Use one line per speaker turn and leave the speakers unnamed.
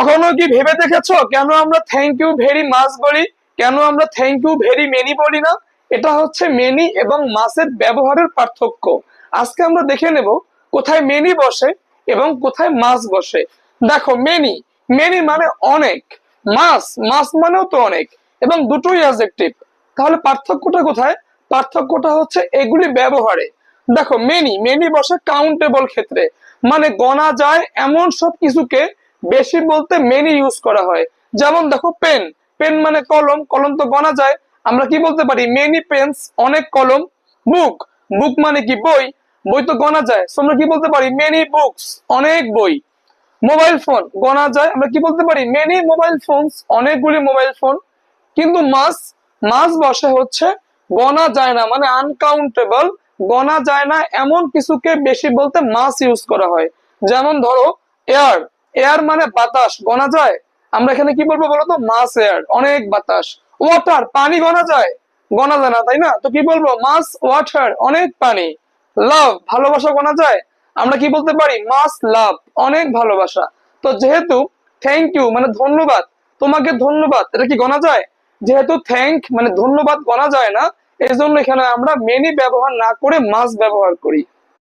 কখনো কি ভেবে দেখেছো কেন আমরা থ্যাংক ইউ ভেরি মাচ বলি, কেন আমরা থ্যাংক ইউ ভেরি মেনি বলি না? এটা হচ্ছে মেনি এবং মাসের ব্যবহারের পার্থক্য। আজকে আমরা দেখে নেব কোথায় মেনি বসে এবং কোথায় মাস বসে। দেখো, মেনি মেনি মানে অনেক, মাস মাস মানেও তো অনেক, এবং দুটোই অ্যাডজেক্টিভ। তাহলে পার্থক্যটা কোথায়? পার্থক্যটা হচ্ছে এগুলি ব্যবহারে। দেখো, মেনি মেনি বসে কাউন্টেবল ক্ষেত্রে, মানে গণা যায় এমন সব কিছুকে বেশি বলতে মেনি ইউজ করা হয়। যেমন দেখো, পেন পেন মানে কলম, কলম তো গণা যায়, আমরা কি বলতে পারি? মেনি পেন্স, অনেক কলম। বুক বুক মানে কি? বই, বই তো গণা যায়, আমরা কি বলতে পারি? মেনি বুকস, অনেক বই। মোবাইল ফোন গণা যায়, আমরা কি বলতে পারি? মেনি মোবাইল ফোনস, অনেকগুলি মোবাইল ফোন। কিন্তু মাস মাস বসে হচ্ছে গণা যায় না, মানে আনকাউন্টেবল, গণা যায় না এমন কিছুকে বেশি বলতে মাস ইউজ করা হয়। যেমন ধরো, এয়ার এয়ার মানে বাতাস, গণা যায়? আমরা এখানে কি বলবো বলতো? মাস এয়ার, অনেক বাতাস। ওয়াটার পানি গণা যায়? গণা যায় না, তাই না? তো কি বলবো? মাস ওয়াটার, অনেক পানি। লাভ ভালোবাসা গণা যায়? আমরা কি বলতে পারি? মাস লাভ, অনেক ভালোবাসা। তো যেহেতু থ্যাংক ইউ মানে ধন্যবাদ, তোমাকে ধন্যবাদ, এটা কি গণা যায়? যেহেতু থ্যাংক মানে ধন্যবাদ গণা যায় না, এই জন্য এখানে আমরা মেনি ব্যবহার না করে মাস ব্যবহার করি।